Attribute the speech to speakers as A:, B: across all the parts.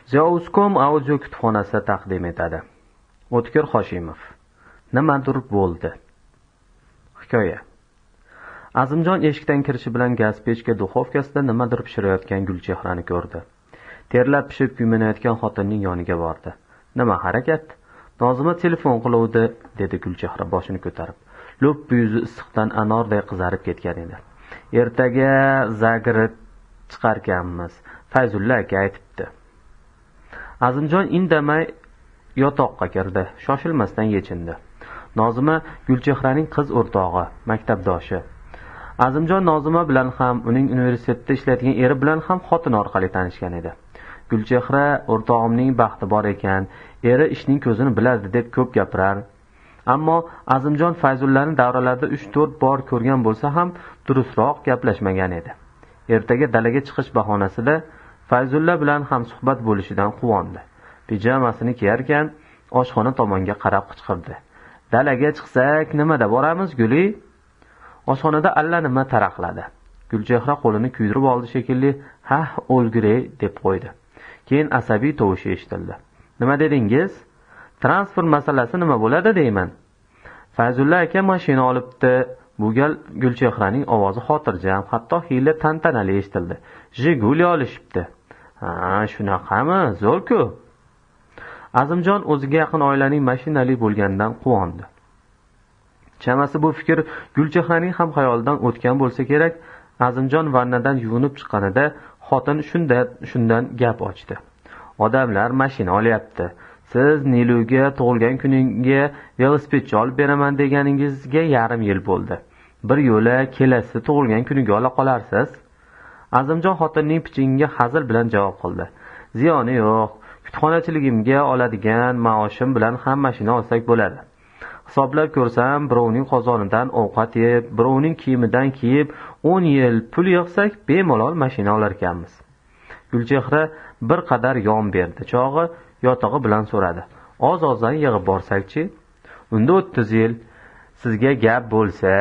A: Zeus.com audio kutubxonasi taqdim etadi. O'tkir Hoshimov. Nimadir bo'ldi. Hikoya. Azimjon eshikdan kirishi bilan gaz pechka duxovkasida nimadir pishirayotgan Gulchehrani ko'rdi. Terlab pishib kuymanayotgan xotinning yoniga bordi. Nima harakat? Nozima telefon qiluvdi, dedi Gulchehra boshini ko'tarib. Lo'ppi yuzi issiqdan anorday qizarib ketgan edi. Ertaga zagrit chiqarganmiz. Fayzulla aka aytibdi. Azimjon indamay yotoqqa kirdi. Shoshilmasdan yechindi. Nozima Gulchehraning qiz o'rtog'i, maktabdoshi. Azimjon Nozima bilan ham, uning universitetda ishlaydigan eri bilan ham xotin orqali tanishgan edi. Gulchehra o'rtog'imning baxti bor ekan, eri ishning ko'zini biladi deb ko'p gapirar. Ammo Azimjon Fayzullani davralarda 3-4 bor ko'rgan bo'lsa ham durustroq gaplashmagan edi. Ertaga dalaga chiqish bahonasida Fayzulla bilan ham suhbat bo'lishidan quvondi. Pijamasini kiyarkan oshxona tomonga qarab qichqirdi. Dalaga chiqsak nimada boramiz, Guli? Oshxonada allanima taraqladi. Gulchehra qo'lini kuydirib oldi shekilli, "Ha, o'lgurey" deb qo'ydi. Keyin asabiy tovushi eshitildi. "Nima dedingiz? Transport masalasi nima bo'ladi deyman?" Fayzulla aka mashina olibdi. Bu gal Gulchehraning ovozi xotirjam, hatto hiyla tantanali eshitildi. "Jiguli olishibdi." "Ha, shunaqami? Zo'r-ku." Azimjon o'ziga yaqin oilaning mashinali bo'lganidan quvondi. Chamasi bu fikr Gulchehraning ham xayolidan o'tgan bo'lsa kerak. Azimjon vannadan yuvinib chiqqanida xotin shundan gap ochdi. "Odamlar mashina olyapti. Siz Niluga tug'ilgan kuningga velosipedchi olib beraman deganingizga yarim yil bo'ldi. Bir yo'la kelasi tug'ilgan kuniga ola qolarsiz." Azimjon xotinning pichingiga hazil bilan javob qildi. "Ziyoni yo'q. Kutubxonachiligimga oladigan maoshim bilan ham mashina olsak bo'ladi. Hisoblab ko'rsam, birovning qozonidan ovqat yeb, birovning kiyimidan kiyib, 10 yil pul yig'sak, bemalol mashina olar ekanmiz." Gulchehra bir qadar yon berdi. Chog'i yotog'i bilan so'radi. "Oz-ozdan yig'ib borsak-chi?" "Unda 30 yil. Sizga gap bo'lsa."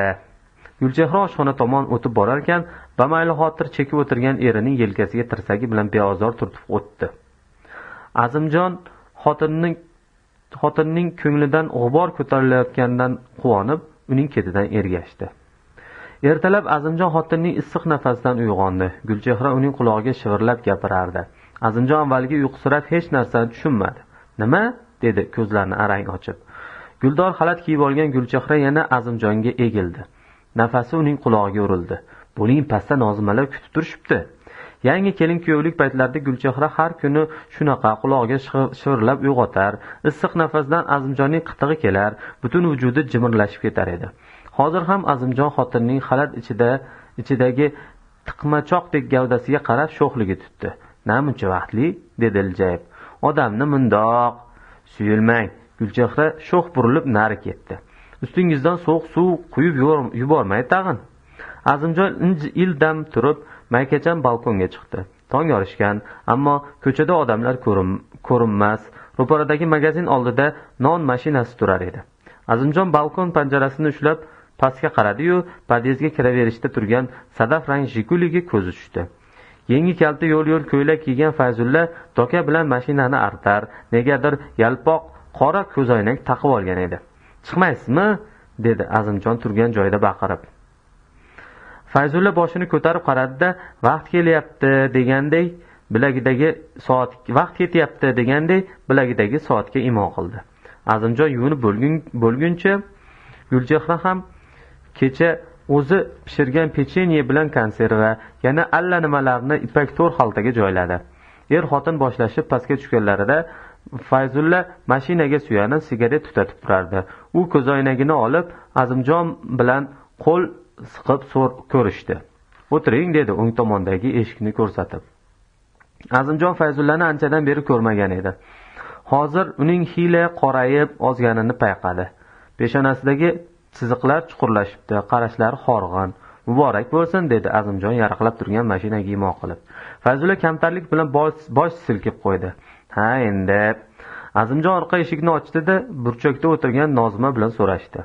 A: Gulchehra oshxona tomon o'tib borar ekan, bamayli xotir chekib o'tirgan erining yelkasiga tirsagi bilan beozor turtib o'tdi. Azimjon xotinning ko'nglidan g'ubor ko'tarilayotganidan quvonib, uning ketidan ergashdi. Ertalab Azimjon xotinning issiq nafasidan uyg'ondi. Gulchehra uning qulog'iga shivirlab gapirardi. Azimjon avvaliga uyqusirab hech narsani tushunmadi. "Nima?" dedi ko'zlarini arang ochib. Guldor xalat kiyib olgan Gulchehra yana Azimjonga egildi. Nafasi uning qulog'iga urildi. "Bo'ling, pastda Nozimalar kutib turishibdi." Yangi kelin kuyovlik paytlarida Gulchehra har kuni shunaqa quloqiga shivirlab uyg'otar, issiq nafasdan Azimjonning qitig'i kelar, butun vujudi jimirlashib ketar edi. Hozir ham Azimjon xotinning xalat ichidagi tiqmachoqdek gavdasiga qarab sho'xligi tutdi. "Namuncha vaqtli?" dedi iljayib. "Odamni mundoq suyulmang." Gulchehra sho'x burilib nari ketdi. "Ustingizdan sovuq suv quyib yubormay tag'in." Azimjon ildam turib maykachan balkonga chiqdi. Tong yorishgan, ammo ko'chada odamlar ko'rinmas. Ro'paradagi magazin oldida non mashinasi turar edi. Azimjon balkon panjarasini ushlab pastga qaradi-yu, podyezdga kiraverishda turgan sadaf rang Jiguliga ko'zi tushdi. Yengi kalta yo'l ko'ylak kiygan Fayzulla doka bilan mashinani artar, negadir yalpoq qora ko'zoynak taqib olgan edi. "Chiqmaysizmi?" dedi Azimjon turgan joyida baqirib. Fayzulla boshini ko'tarib qaradi-da, "Vaqt kelyapti" degandek vaqt ketyapti degandek bilagidagi soatga imo qildi. Azimjon yuvinib bo'lguncha Gulchehra ham kecha o'zi pishirgan pechenye bilan konserva, yana allanimalarni ipak to'r xaltaga joyladi. Er-xotin boshlashib pastga tushganlarida Fayzulla mashinaga suyanib sigaret tutatib turardi. U ko'zoynagini olib Azimjon bilan qo'l siqib ko'rishdi. "O'tiring" dedi o'ng tomondagi eshikni ko'rsatib. Azimjon Fayzullani anchadan beri ko'rmagan edi. Hozir uning hiyla qorayib ozganini payqadi. Peshonasidagi chiziqlar chuqurlashibdi, qarashlari horg'in. "Muborak bo'lsin" dedi Azimjon yaraqlab turgan mashinaga imo qilib. Fayzulla kamtarlik bilan bosh silkib qo'ydi. "Ha, endi." Azimjon orqa eshikni ochdi-da, burchakda o'tirgan Nozima bilan so'rashdi.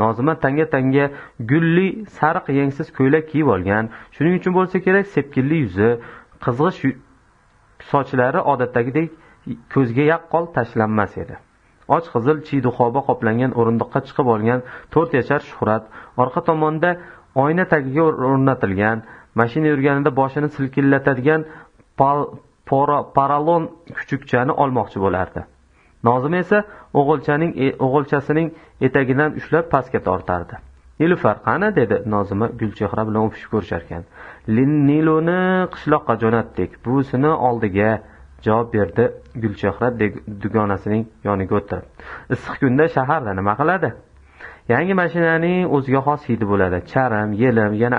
A: Nozima tanga gulli sariq yengsiz ko'ylak kiyib olgan. Shuning uchun bo'lsa kerak, sepkilli yuzi, qizg'ish sochlari odatdagidek ko'zga yaqqol tashlanmas edi. Och qizil chiyduxoba qoplangan o'rindiqqa chiqib olgan 4 yashar Shuhrat orqa tomonda oyna tagiga o'rnatilgan, mashina yurganida boshini silkillatadigan paralon kuchukchani olmoqchi bo'lardi. Nozima esa o'g'ilchasining etagidan ushlab pastga tortardi. "Nilufar qani?" dedi Nozima Gulchehra bilan o'pishib ko'risharkan. "Niluni qishloqqa jo'natdik, buvisini oldiga", javob berdi Gulchehra dugonasining yoniga o'tirib. "Issiq kunda shaharda nima qiladi? Yangi mashinaning o'ziga xos hidi bo'ladi. Charim, yelim, yana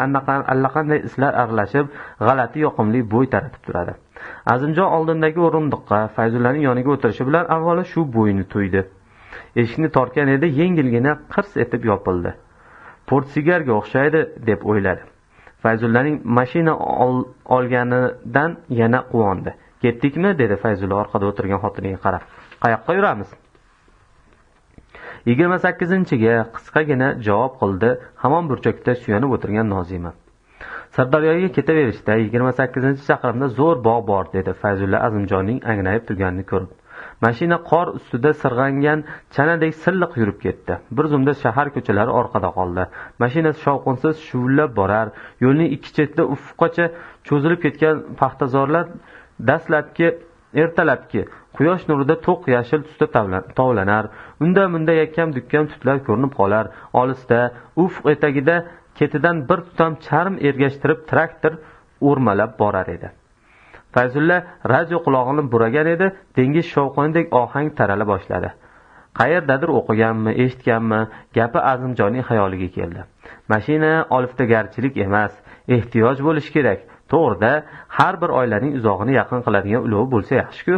A: allaqanday islar aralashib, g'alati yoqimli bo'y taratib turadi." Azimjon oldindagi o'rindiqqa Fayzullaning yoniga o'tirishi bilan avvalo shu bo'yni to'ydi. Eshikni tortgan edi, yengilgina qirs etib yopildi. "Portsigarga o'xshaydi", deb o'yladi. Fayzullaning mashina olganidan yana quvondi. "Ketdikmi?" dedi Fayzulla orqada o'tirgan xotiniga qarab. "Qayoqqa yuramiz?" 28-ga qisqagina javob qildi hamon burchakda suyanib o'tirgan Nozima. "Sirdaryoga ketaverishda 28-chaqirimda zo'r bog' bor", dedi Fayzulla Azimjonning angrayib turganini ko'rib. Mashina qor ustida sirg'angan chanadek silliq yurib ketdi. Bir zumda shahar ko'chalari orqada qoldi. Mashina shovqinsiz shuvullab borar, yo'lning ikki chetida ufqgacha cho'zilib ketgan paxtazorlar ertalabki quyosh nurida to'q yashil tusda tovlanar, unda-munda yakkam-dukkam tutlar ko'rinib qolar. Olisda ufq etagida ketidan bir tutam charm ergashtirib traktor o'rmalab borar edi. Fayzulla radio qulog'ini buragan edi, dengiz shovqinidek ohang tarala boshladi. Qayerdadir o'qiganmi, eshitganmi, gapi Azimjonning xayoliga keldi. Mashina oliftagarchilik emas, ehtiyoj bo'lish kerak. To'g'rida, har bir oilaning uzog'ini yaqin qiladigan ulovi bo'lsa yaxshi-ku.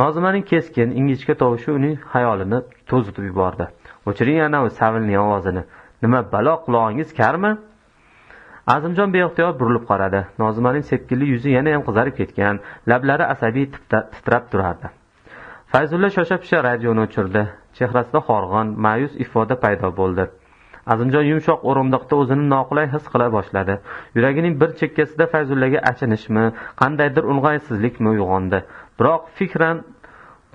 A: Nozimaning keskin, ingichka tovushi uning xayolini to'zitib yubordi. "O'chiring ana u savilning ovozini. Nima balo, qulog'ingiz karmi?" Azimjon beixtiyor burilib qaradi. Nozimaning sepkilli yuzi yana ham qizarib ketgan, lablari asabiy titrab turardi. Fayzulla shosha-pisha radioni o'chirdi. Chehrasida horg'in, ma'yus ifoda paydo bo'ldi. Azimjon yumshoq o'rindiqda o'zini noqulay his qila boshladi. Yuragining bir chekkasida Fayzullaga achinishmi, qandaydir o'ng'aysizlikmi uyg'ondi. Biroq fikran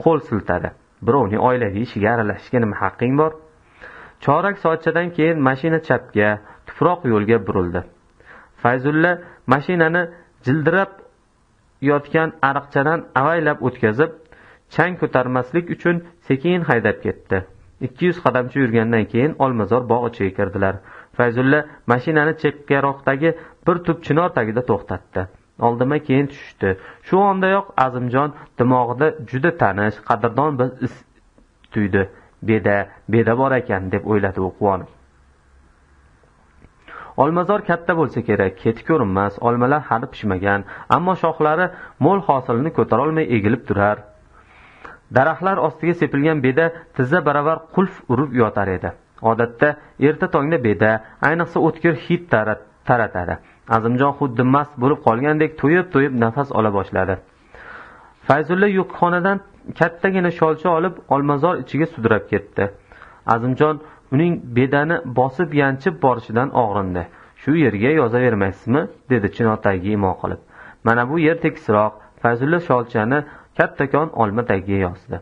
A: qo'l siltadi. Birovning oilaviy ishiga aralashishga nima haqqing bor? Chorak soatchadan keyin mashina chapga, tuproq yo'lga burildi. Fayzulla mashinani jildirab yotgan ariqchadan avaylab o'tkazib, chang ko'tarmaslik uchun sekin haydab ketdi. 200 qadamcha yurgandan keyin Olmazor bog' ichiga kirdilar. Fayzulla mashinani chekkaroqdagi bir tup chinor tagida to'xtatdi. Oldima keyin tushdi. Shu ondayoq Azimjon dimog'ida juda tanish, qadrdon bir is tuydi. Beda bor ekan deb o'yladi u quvonib. Olmazor katta bo'lsa kerak, keti ko'rinmas, olmalar hali pishmagan, ammo shoxlari mo'l hosilni ko'tara olmay egilib turar. Daraxtlar ostiga sepilgan beda tizza baravar qulf urib yotar edi. Odatda erta tongda beda, ayniqsa o'tkir hid taratadi. Azimjon xuddi mast bo'lib qolgandek to'yib nafas ola boshladi. Fayzulla yukxonadan kattagina sholcha olib Olmazor ichiga sudrab ketdi. Azimjon uning bedani bosib yanchib borishidan og'rindi. "Shu yerga yozavermaysizmi?" dedi chinor tagiga imo qilib. "Mana bu yer tekisroq." Fayzulla sholchani kattakon olma tagiga yozdi.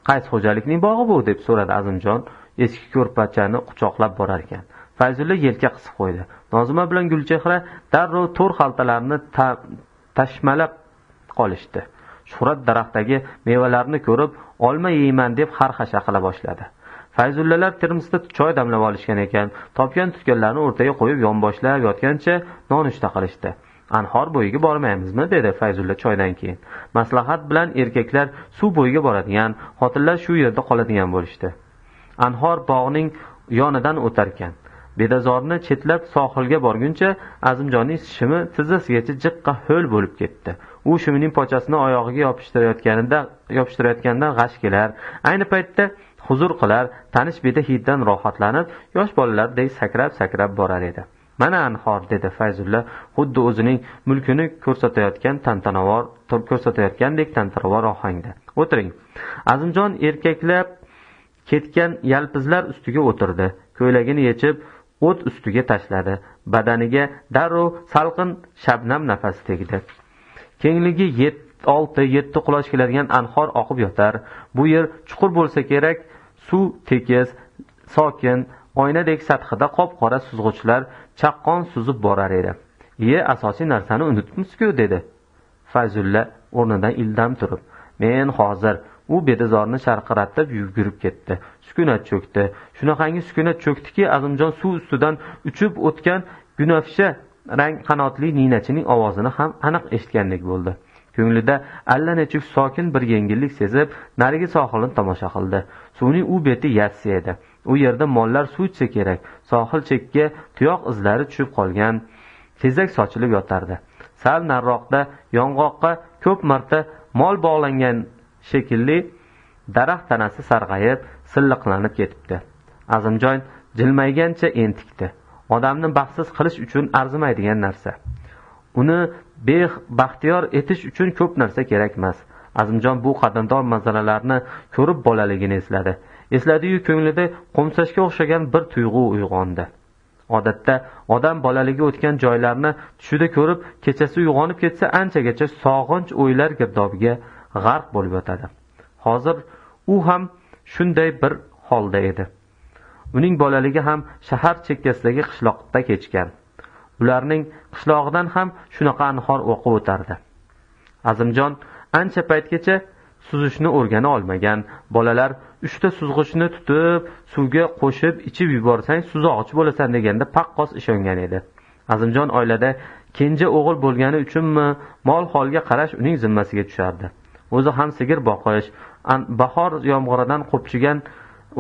A: "Qaysi xo'jalikning bog'i bu?" deb so'radi Azimjon eski ko'rpachani quchoqlab borar ekan. Fayzulla yelka qisib qo'ydi. Nozima bilan Gulchehra darrov to'r xaltalarini tashmalab qolishdi. Shuhrat daraxtdagi mevalarni ko'rib, olma yeyman deb xarxasha qila boshladi. Fayzullalar termosda choy damlab olishgan ekan. Topgan tutganlarni o'rtaga qo'yib yonboshlab yotgancha nonushta qilishdi. "Anhor bo'yiga bormaymizmi?" dedi Fayzulla choydan keyin. Maslahat bilan erkaklar suv bo'yiga boradigan, xotinlar shu yerda qoladigan bo'lishdi. Anhor bog'ning yonidan o'tar ekan. Bedazorni chetlab sohilga borguncha Azimjonning shimi tizzasigacha jiqqa ho'l bo'lib ketdi. U shimining pochasini oyog'iga yopishtirayotgandan g'ash kelar. Ayni paytda huzur qilar, tanish beda hiddan rohatlanib, yosh bolalardek sakrab borar edi. "Mana Anhor", dedi Fayzulla, xuddi o'zining mulkini ko'rsatayotgandek tantanavor ohangda. "O'tiring." Azimjon erkaklab ketgan yalpizlar ustiga o'tirdi. Ko'ylagini yechib, o't ustiga tashladi. Badaniga darrov salqin shabnam nafasi tegdi. Kengligi 6-7 quloch keladigan anhor oqib yotar. Bu yer chuqur bo'lsa kerak, suv tekis, sokin, oynadek sathida qop-qora suzg'ichlar chaqqon suzib borar edi. Asosiy narsani unutibmiz-ku, dedi Fayzulla o'rnidan ildam turib. Men hozir u bedazorni sharqiratib yugurib ketdi. Sukunat cho'kdi. Shunaqangi sukunat cho'kdiki, Azimjon suv ustidan uchib o'tgan gunafsha rang qanotli ninachining ovozini ham aniq eshitgandek bo'ldi. Ko'nglida allanechuk sokin bir yengillik sezib, narigi sohilni tomosha qildi. Suvning u beti yassi edi. U yerda mollar suv ichsa kerak. Sohil chekka tuyoq izlari tushib qolgan, tezak sochilib yotardi. Sal nariroqda yong'oqqa ko'p marta mol bog'langan shekilli daraxt tanasi sarg'ayib, silliqlanib ketibdi. Azimjon jilmaygancha entikdi. Odamni baxtsiz qilish uchun arzimaydigan narsa. Uni baxtiyor etish uchun ko'p narsa kerak emas. Azimjon bu qadimdor manzaralarni ko'rib bolaligini esladi. Esladi-yu, ko'nglida qo'msashga o'xshagan bir tuyg'u uyg'ondi. Odatda odam bolaligi o'tgan joylarni tushida ko'rib, kechasi uyg'onib ketsa, anchagacha sog'inch o'ylar girdobiga g'arq bo'lib yotadi. Hozir u ham shunday bir holda edi. Uning bolaligi ham shahar chekkasidagi qishloqda kechgan. Ularning qishlog'idan ham shunaqa anhor o'qib o'tardi. Azimjon ancha paytgacha suzishni o'rgana olmagan. Bolalar 3 ta suzg'ichni tutib, suvga qo'shib ichib yuborsang suzog'ich bo'lasan deganda paqqos ishongan edi. Azimjon oilada kenja o'g'il bo'lgani uchunmi, mol holga qarash uning zimmasiga tushardi. O'zi ham sigir boqish, bahor yomg'iridan qo'pchigan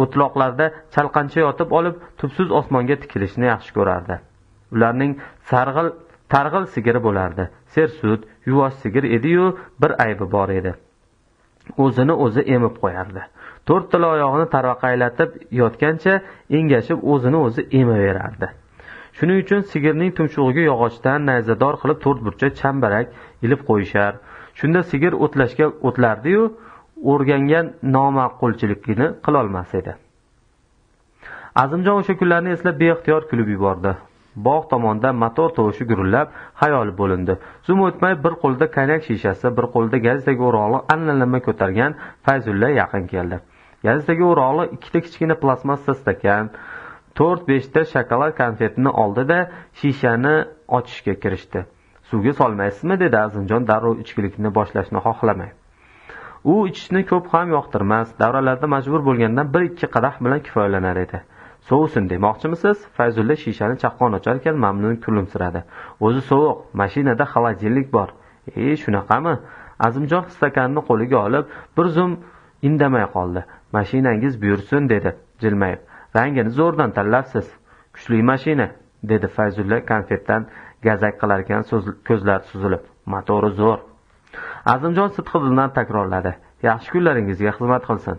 A: o'tloqlarda chalqancha yotib olib, tubsiz osmonga tikilishni yaxshi ko'rardi. Ularning targ'il sigiri bo'lardi. Sersut, yuvosh sigir edi-yu, bir aybi bor edi. O'zini o'zi emib qo'yardi. 4 tala oyog'ini tarvaqaylatib yotgancha engashib o'zini o'zi emaverardi. Shuning uchun sigirning tumshug'iga yog'ochdan nayzador qilib 4 burchak chambarak ilib qo'yishar. Shunda sigir o'tlashga o'tlardi-yu, o'rgangan noma'qulchilikni qila olmas edi. Azimjon o'sha kunlarni eslab beixtiyor kulib yubordi. Bog' tomonda motor tovushi gurillab, xayoli bo'lindi. Zum o'tmay bir qo'lda konyak shishasi, bir qo'lda gazetdagi o'roqli allanlama ko'targan Fayzulla yaqin keldi. Gazetdagi o'roqli 2 ta kichkina plastmassa stakan, 4-5 ta shokolad konfetini oldi-da, shishani ochishga kirishdi. Suvga solmaysizmi, dedi Azimjon darrov ichkilikni boshlashni xohlamay. U ichishni ko'p ham yoqtirmas, davralarda majbur bo'lgandan 1-2 qadah bilan kifoyalanar edi. Sovusin demoqchimisiz? Fayzulla shishani chaqqon ochar ekan mamnun kulimsiradi. O'zi sovuq, mashinada xolodilnik bor. Shunaqami? Azimjon stakanni qo'liga olib, bir zum indamay qoldi. Mashinangiz buyursin, dedi jilmayib. Rangini zo'rdan tanlabsiz. Kuchli mashina, dedi Fayzulla konfetdan gazak qilar ekan ko'zlar suzilib. Motori zo'r. Azimjon sidqidildan takrorladi. Yaxshi kunlaringizga xizmat qilsin.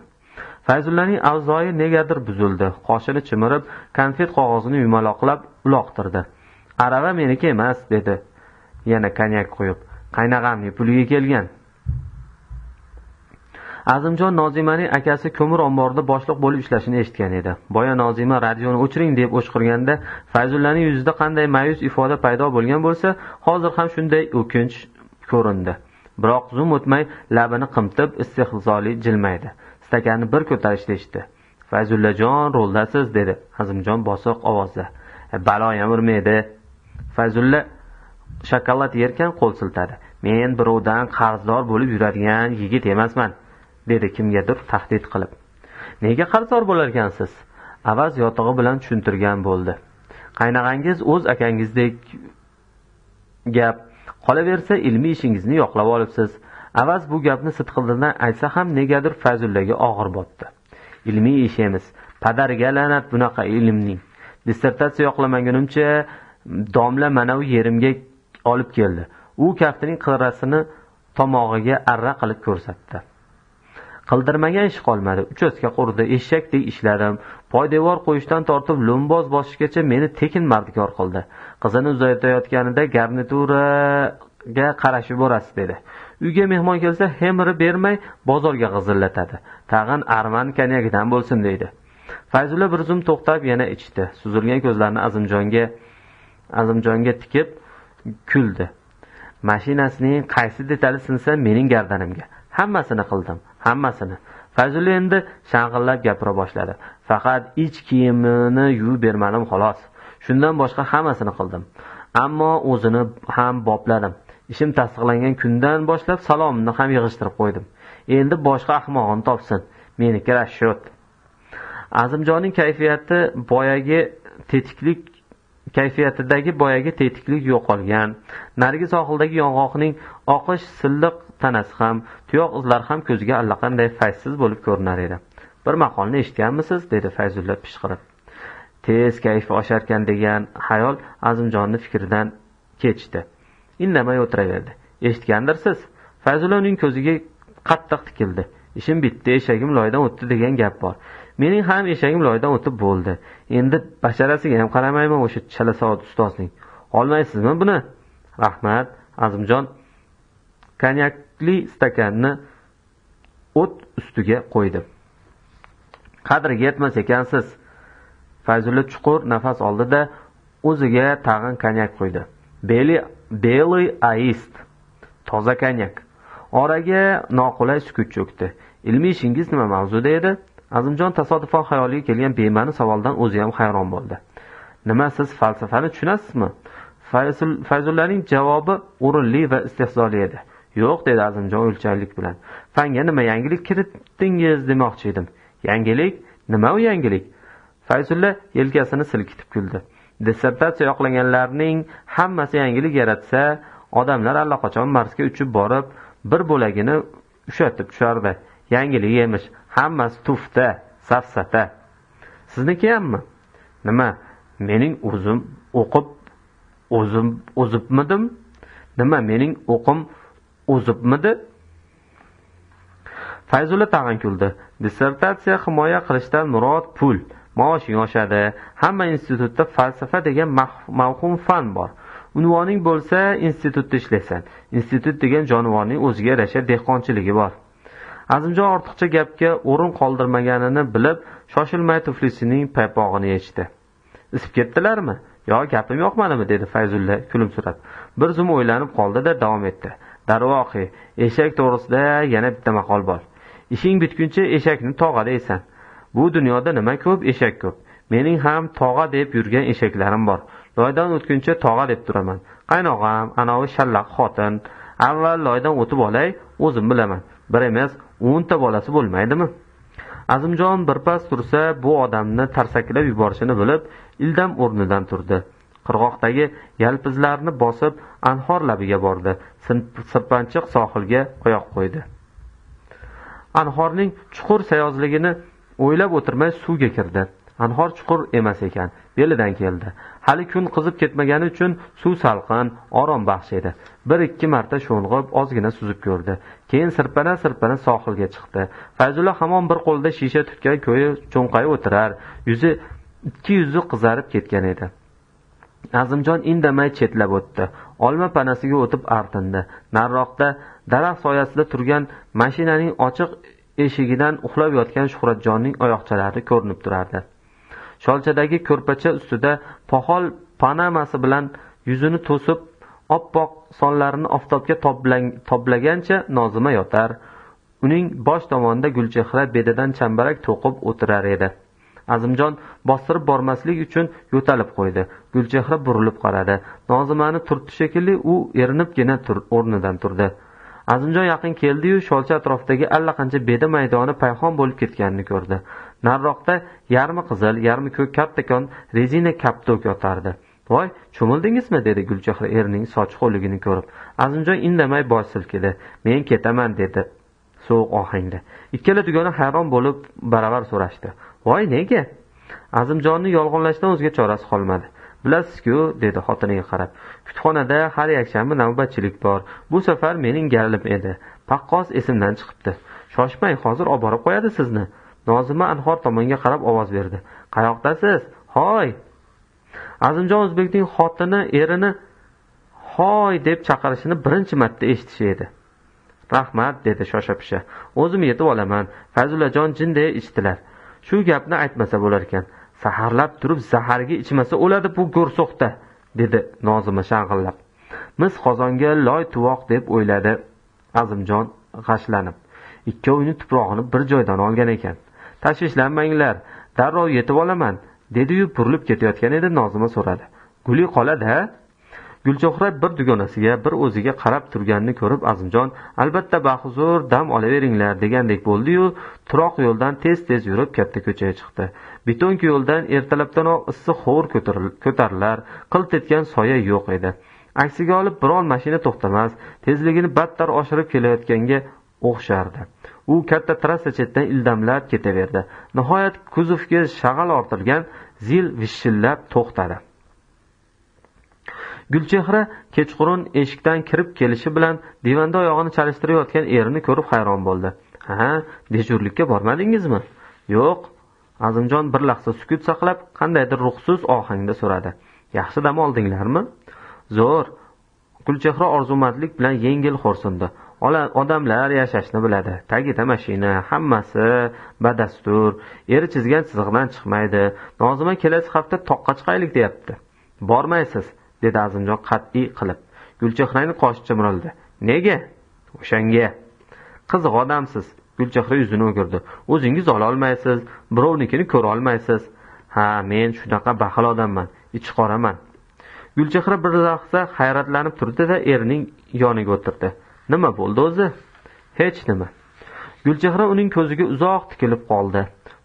A: Fayzullaning avzoyi negadir buzildi. Qoshini chimirib, konfet qog'ozini yumaloqlab uloqtirdi. Arava meniki emas, dedi. Yana konyak qo'yib. Qaynag'amning puliga kelgan. Azimjon Nozimaning akasi ko'mir omborida boshliq bo'lib ishlashini eshitgan edi. Boya Nozima radioni o'chiring deb o'chqirganda Fayzullaning yuzida qanday ma'yus ifoda paydo bo'lgan bo'lsa, hozir ham shunday o'kinch ko'rindi. Biroq zum o'tmay labini qimtib istehzoli jilmaydi. Stakanni bir ko'tarishda eshitdi. Fayzullajon, ro'ldasiz, dedi Azimjon bosiq ovozda. Baloyam urmaydi. Fayzulla shokolad yerkan qo'l siltadi. Men birovdan qarzdor bo'lib yuradigan yigit emasman, dedi kimgadir tahdid qilib. Nega qarzdor bo'lar ekansiz? Avaz yotig'i bilan tushuntirgan bo'ldi. Qaynag'angiz o'z akangizdek gap. Qolaversa ilmiy ishingizni yoqlab olibsiz. Avaz bu gapni sidqidildan aytsa ham negadir Fayzullaga og'ir botdi. Ilmiy ishimiz. Padariga la'nat bunaqa ilmning. Dissertatsiya yoqlamagunimcha domla mana u yerimga olib keldi. U kaftining qirrasini tomog'iga arra qilib ko'rsatdi. Qildirmagan ish qolmadi. Uchastka qurdi, eshakdek ishladim. Poydevor qo'yishdan tortib lumboz bosishgacha meni tekin mardikor qildi. Qizini uzaytayotganida garnituraga qarashib borasiz, dedi. Uyga mehmon kelsa hemiri bermay bozorga g'izillatadi. Tag'in arman konyagidan bo'lsin, deydi. Fayzulla bir zum to'xtab yana ichdi. Suzilgan ko'zlarini Azimjonga tikib kuldi. mashinasining qaysi detali sinsa mening gardanimga. Hammasini qildim, hammasini. Fayzulla endi shang'illab gapira boshladi. Faqat ich kiyimini yuvib bermadim xolos. Shundan boshqa hammasini qildim. Ammo o'zini ham bopladim. Ishim tasdiqlangan kundan boshlab salomimni ham yig'ishtirib qo'ydim. Endi boshqa ahmog'ini topsin. Meniki rashshot. Azimjonning kayfiyatidagi boyagi tetiklik yo'qolgan. Narigi sohildagi yong'oqning oqish silliq tanasi ham, tuyoq izlari ham ko'ziga allaqanday fayzsiz bo'lib ko'rinar edi. Bir maqolni eshitganmisiz? Dedi Fayzulla pishqirib. Tez kayfi osharkan degan xayol Azimjonning fikridan kechdi. Indamay o'tiraverdi. Eshitgandirsiz? Fayzulla uning ko'ziga qattiq tikildi. Ishim bitdi, eshagim loydan o'tdi degan gap bor. Mening ham eshagim loydan o'tib bo'ldi. Endi basharasiga ham qaramayman o'sha chala savod ustozning. Olmaysizmi buni? Rahmat. Azimjon konyakli stakanni o't ustiga qo'ydi. Qadriga yetmas ekansiz. Fayzulla chuqur nafas oldi-da, o'ziga tag'in konyak quydi. Belly Aist. Toza konyak. Oraga noqulay sukut cho'kdi. Ilmiy ishingiz nima mavzuda edi? Azimjon tasodifan xayoliga kelgan bema'ni savoldan o'zi ham hayron bo'ldi. Nima, siz falsafani tushunasizmi? Fayzullaning javobi o'rinli va istehzoli edi. Yo'q, dedi Azimjon o'lchaylik bilan. Fanga nima yangilik kiritdingiz demoqchi edim. Yangilik? Nima u yangilik? Fayzulla yelkasini silkitib kuldi. Dissertatsiya yoqlaganlarning hammasi yangilik yaratsa, odamlar allaqachon Marsga uchib borib, bir bo'lagini ushatib tushardi. Yangilik emish, hammasi tufta, safsata. Sizniki hammi? Nima, mening o'zim o'qib o'zibmidim? Nima, mening o'qim o'zibmidi? Fayzulla tag'in kuldi. Dissertatsiya himoya qilishdan murod pul. Maoshing oshadi. Hamma institutda falsafa degan mavhum fan bor. Unvoning bo'lsa, institutda ishlaysan. Institut degan jonivorning o'ziga yarasha dehqonchiligi bor. Azimjon ortiqcha gapga o'rin qoldirmaganini bilib, shoshilmay tuflisining paypog'ini yechdi. Isib ketdilarmi? Yo, gapim yoqmadimi? Dedi Fayzulla kulimsirab. Bir zum o'ylanib qoldi-da davom etdi. Darvoqe, eshak to'g'risida yana bitta maqol bor. Ishing bitguncha eshakni tog'a deysan. Bu dunyoda nima ko'p, eshak ko'p. Mening ham tog'a deb yurgan eshaklarim bor. Loydan o'tguncha tog'a deb turaman. Qaynog'am, anavi shallaq xotin, avval loydan o'tib olay, o'zim bilaman. Bir emas, 10 ta bolasi bo'lmaydimi? Azimjon birpas tursa, bu odamni tarsaklab yuborishini bilib, ildam o'rnidan turdi. Qirg'oqdagi yalpizlarni bosib, anhor labiga bordi. Sirpanchiq sohilga oyoq qo'ydi. Anhorning chuqur sayozligini o'ylab o'tirmay suvga kirdi. Anhor chuqur emas ekan, belidan keldi. Hali kun qizib ketmagani uchun suv salqin, orom baxsh edi. 1-2 marta sho'ng'ib, ozgina suzib ko'rdi. Keyin sirpana sohilga chiqdi. Fayzulla hamon bir qo'lda shisha tutgan ko'yi cho'nqayib o'tirar, ikki yuzi qizarib ketgan edi. Azimjon indamay chetlab o'tdi. Olma panasiga o'tib artindi. Nariroqda daraxt soyasida turgan mashinaning ochiq eshigidan uxlab yotgan Shuhratjonning oyoqchalari ko'rinib turardi. Sholchadagi ko'rpacha ustida poxol panamasi bilan yuzini to'sib, oppoq sonlarini oftobga toblagancha Nozima yotar. Uning bosh tomonida Gulchehra bedidan chambarak to'qib o'tirar edi. Azimjon bostirib bormaslik uchun yo'talib qo'ydi. Gulchehra burilib qaradi. Nozimani turtdi shekilli, u erinibgina o'rnidan turdi. Azimjon yaqin keldi-yu, sholcha atrofidagi allaqancha beda maydoni payhon bo'lib ketganini ko'rdi. Nariroqda yarmi qizil, yarmi ko'k kattakon rezina kaptok yotardi. "Voy, cho'mildingizmi?" dedi Gulchehra erining soch qo'ligini ko'rib. Azimjon indamay bosh silkidi. "Men ketaman", dedi sovuq ohangda. Ikkala dugona hayron bo'lib baravar so'rashdi. "Voy, nega?" Azimjonni yolg'onlashdan o'zga chorasi qolmadi. "Bilasiz-ku", dedi xotiniga qarab. "Kutubxonada har yakshanba navbatchilik bor. Bu safar mening galim edi. Paqqos esimdan chiqibdi. Shoshmang, hozir olib borib qo'yadi sizni." Nozima anhor tomonga qarab ovoz berdi. "Qayoqdasiz? Hoy!" Azimjon o'zbekning xotini erini "hoy" deb chaqirishini birinchi marta eshitishi edi. "Rahmat", dedi shosha-pisha. "O'zim yetib olaman. Fayzullajon jinday ichdilar. Shu gapni aytmasa bo'lar ekan. Saharlab turib zaharga ichmasa o'ladi bu go'rsoqda", dedi Nozima shang'illab. mis qozonga loy tuvoq deb o'yladi Azimjon g'ashlanib. Ikkovining tuprog'ini bir joydan olgan ekan. Tashvishlanmanglar, darrov yetib olaman, dedi-yu burilib ketayotgan edi, Nozima so'radi. Guli qoladi-ha? Gulchehra bir dugonasiga, bir o'ziga qarab turganini ko'rib Azimjon, albatta bahuzur dam olaveringlar degandek bo'ldi-yu, turoq yo'ldan tez-tez yurib katta ko'chaga chiqdi. Betonki yo'ldan ertalabdanoq issiq ho'r ko'tarilar, qilt etgan soya yo'q edi. Aksiga olib biron mashina to'xtamas, tezligini battar oshirib kelayotganga o'xshardi. U katta trassa chetidan ildamlab ketaverdi. Nihoyat kuzovga shag'al ortilgan zil vishillab to'xtadi. Gulchehra kechqurun eshikdan kirib kelishi bilan divanda oyog'ini chalishtirayotgan erini ko'rib hayron bo'ldi. "Ha, dejurlikka bormadingizmi?" "Yo'q." Azimjon bir lahza sukut saqlab, qandaydir ruhsiz ohangda so'radi. "Yaxshi dam oldinglarmi?" "Zo'r." Gulchehra orzumandlik bilan yengil xo'rsindi. Odamlar yashashni biladi. Tagida mashina, hammasi badastur, eri chizgan chiziqdan chiqmaydi. Nozima kelasi hafta toqqa chiqaylik deyapti. "Bormaysiz", dedi Azimjon qat'iy qilib. Gulchehraning qoshi chimirildi. "Nega?" "O'shanga. Qiziq odamsiz." Gulchehra yuzini o'girdi. "O'zingiz ola olmaysiz, birovnikini ko'ra olmaysiz." "Ha, men shunaqa baxil odamman, ichi qoraman." Gulchehra bir lahza hayratlanib turdi-da, erining yoniga o'tirdi. "Nima bo'ldi o'zi?" "Hech nima." Gulchehra uning ko'ziga uzoq tikilib qoldi.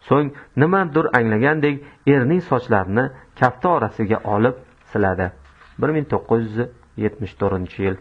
A: So'ng nimadir anglagandek erining sochlarini kafti orasiga olib siladi. 1974-yil